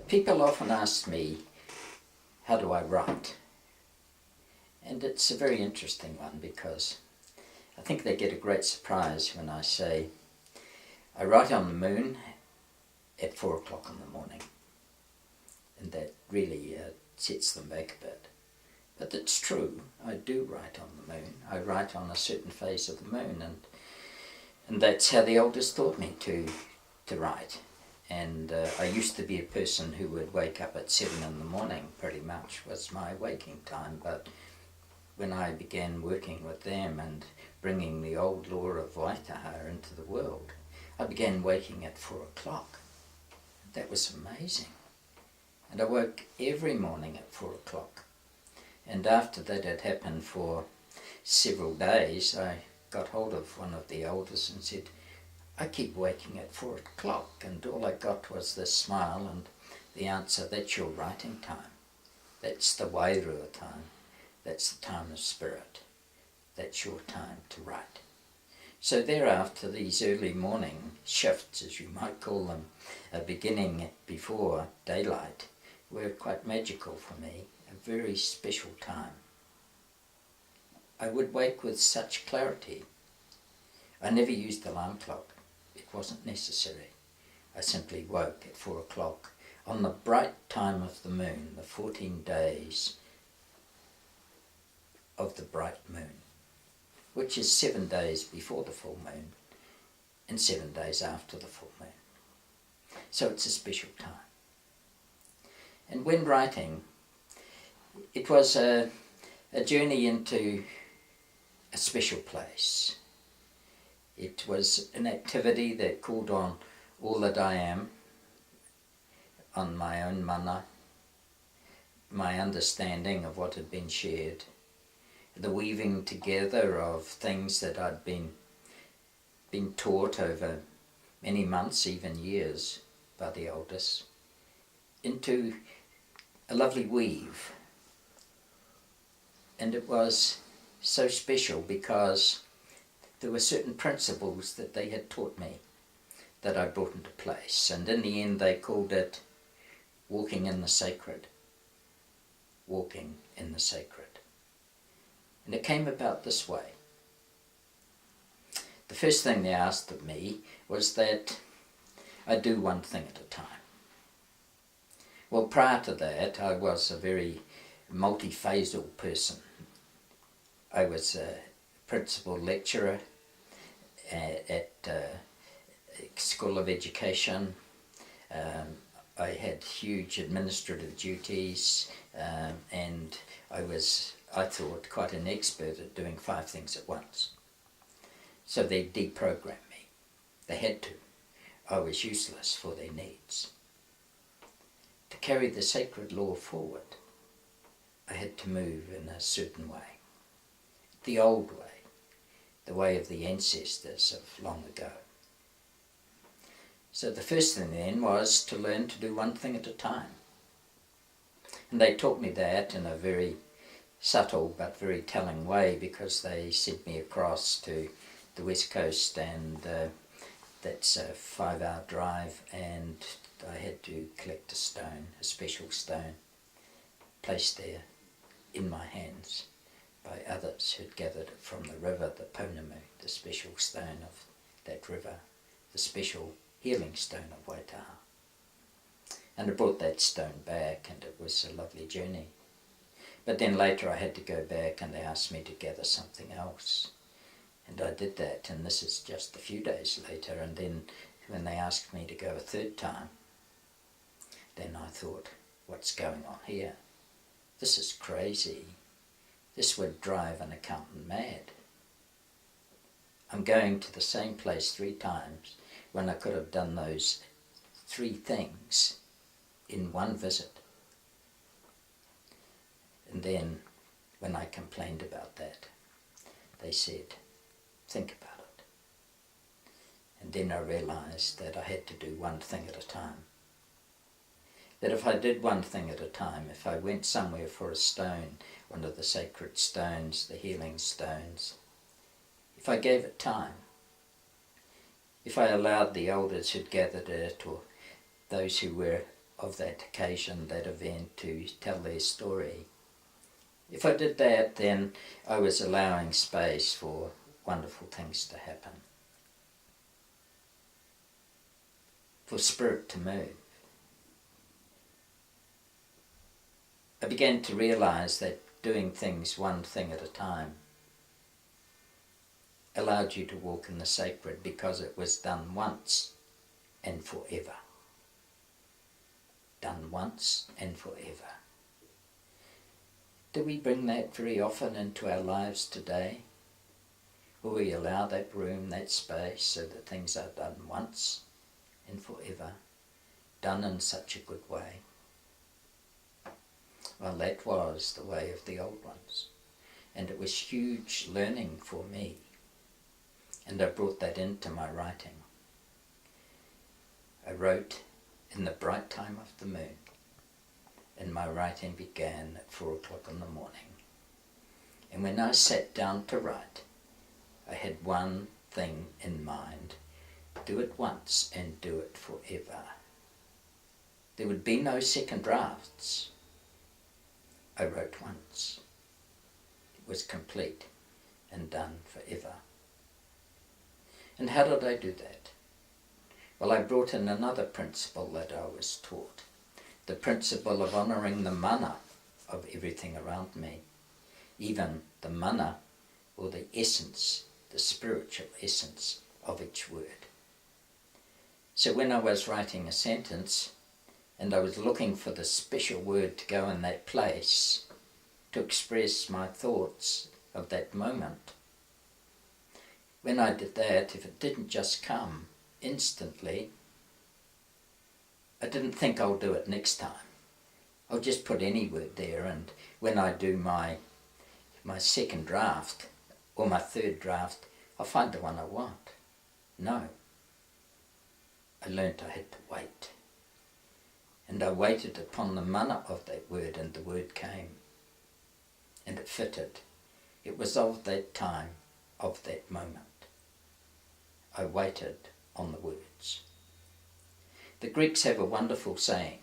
People often ask me, how do I write? And it's a very interesting one because I think they get a great surprise when I say, I write on the moon at 4 o'clock in the morning. And that really sets them back a bit. But it's true, I do write on the moon. I write on a certain phase of the moon, and that's how the elders taught me to write. And I used to be a person who would wake up at 7 in the morning, pretty much was my waking time. But when I began working with them and bringing the old law of Waitaha into the world, I began waking at 4 o'clock. That was amazing. And I woke every morning at 4 o'clock. And after that had happened for several days, I got hold of one of the elders and said, I keep waking at 4 o'clock, and all I got was this smile and the answer, that's your writing time. That's the wairua time. That's the time of spirit. That's your time to write. So thereafter, these early morning shifts, as you might call them, beginning before daylight, were quite magical for me, a very special time. I would wake with such clarity. I never used the alarm clock. It wasn't necessary. I simply woke at 4 o'clock on the bright time of the moon, the 14 days of the bright moon, which is 7 days before the full moon and 7 days after the full moon. So it's a special time. And when writing, it was a journey into a special place. It was an activity that called on all that I am, on my own mana, my understanding of what had been shared, the weaving together of things that I'd been taught over many months, even years, by the elders, into a lovely weave. And it was so special because there were certain principles that they had taught me that I brought into place. And in the end they called it walking in the sacred. Walking in the sacred. And it came about this way. The first thing they asked of me was that I do one thing at a time. Well, prior to that, I was a very multiphasal person. I was a principal lecturer at School of Education. I had huge administrative duties, and I thought, quite an expert at doing 5 things at once. So they deprogrammed me. They had to. I was useless for their needs. To carry the sacred law forward, I had to move in a certain way. The old way, the way of the ancestors of long ago. So the first thing then was to learn to do one thing at a time. And they taught me that in a very subtle but very telling way, because they sent me across to the West Coast, and that's a 5-hour drive, and I had to collect a stone, a special stone, placed there in my hands by others who'd gathered it from the river, the Pounamu, the special stone of that river, the special healing stone of Waitaha. And I brought that stone back, and it was a lovely journey. But then later I had to go back, and they asked me to gather something else. And I did that, and this is just a few days later. And then when they asked me to go a third time, then I thought, what's going on here? This is crazy. This would drive an accountant mad. I'm going to the same place 3 times when I could have done those 3 things in one visit. And then when I complained about that, they said, think about it. And then I realized that I had to do one thing at a time. That if I did one thing at a time, if I went somewhere for a stone, one of the sacred stones, the healing stones, if I gave it time, if I allowed the elders who'd gathered it, or those who were of that occasion, that event, to tell their story. If I did that, then I was allowing space for wonderful things to happen, for spirit to move. I began to realize that doing things one thing at a time allowed you to walk in the sacred, because it was done once and forever. Done once and forever. Do we bring that very often into our lives today? Will we allow that room, that space, so that things are done once and forever, done in such a good way? Well, that was the way of the old ones, and it was huge learning for me, and I brought that into my writing. I wrote in the bright time of the moon, and my writing began at 4 o'clock in the morning. And when I sat down to write, I had one thing in mind: do it once and do it forever. There would be no second drafts. I wrote once. It was complete and done forever. And how did I do that? Well, I brought in another principle that I was taught, the principle of honouring the mana of everything around me, even the mana, or the essence, the spiritual essence of each word. So when I was writing a sentence, and I was looking for the special word to go in that place to express my thoughts of that moment, when I did that, if it didn't just come instantly, I didn't think I'll do it next time. I'll just put any word there, and when I do my second draft or my third draft, I'll find the one I want. No. I learnt I had to wait. And I waited upon the mana of that word, and the word came. And it fitted. It was of that time, of that moment. I waited on the words. The Greeks have a wonderful saying.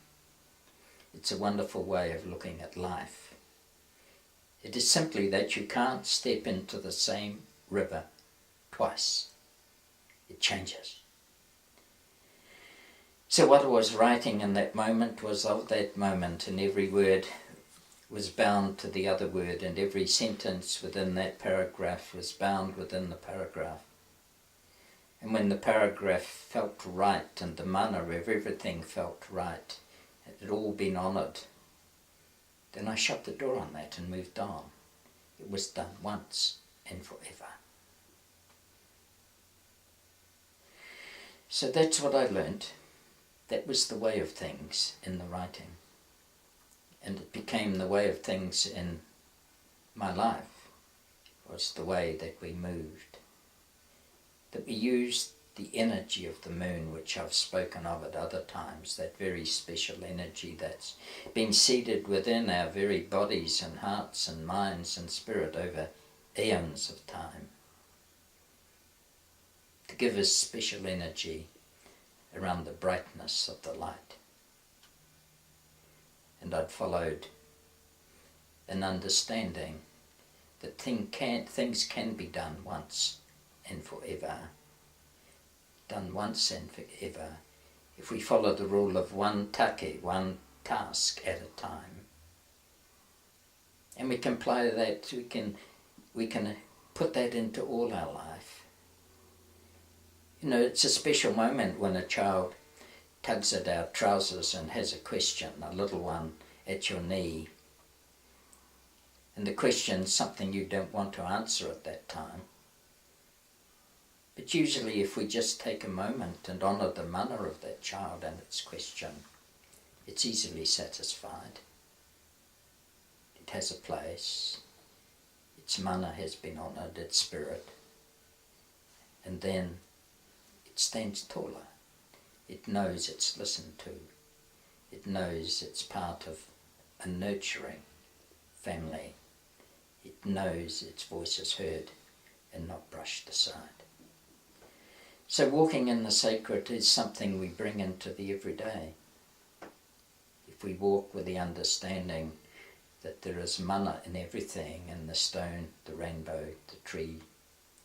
It's a wonderful way of looking at life. It is simply that you can't step into the same river twice. It changes. So what I was writing in that moment was of that moment, and every word was bound to the other word, and every sentence within that paragraph was bound within the paragraph. And when the paragraph felt right, and the mana of everything felt right, it had all been honoured, then I shut the door on that and moved on. It was done once and forever. So that's what I learnt. That was the way of things in the writing. And it became the way of things in my life. It was the way that we moved. That we used the energy of the moon, which I've spoken of at other times, that very special energy that's been seated within our very bodies and hearts and minds and spirit over eons of time, to give us special energy around the brightness of the light. And I'd followed an understanding that things can be done once and forever. Done once and forever, if we follow the rule of one take, one task at a time. And we can apply that, we can put that into all our life. You know, it's a special moment when a child tugs at our trousers and has a question, a little one at your knee. And the question's something you don't want to answer at that time. But usually if we just take a moment and honour the mana of that child and its question, it's easily satisfied. It has a place. Its mana has been honoured, its spirit. And then it stands taller. It knows it's listened to. It knows it's part of a nurturing family. It knows its voice is heard and not brushed aside. So walking in the sacred is something we bring into the everyday. we walk with the understanding that there is mana in everything, in the stone, the rainbow, the tree,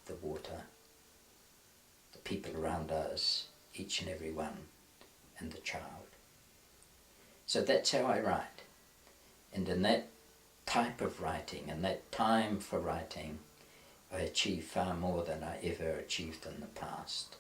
the water, the people around us, each and every one, and the child. So that's how I write. And in that type of writing, and that time for writing, I achieve far more than I ever achieved in the past.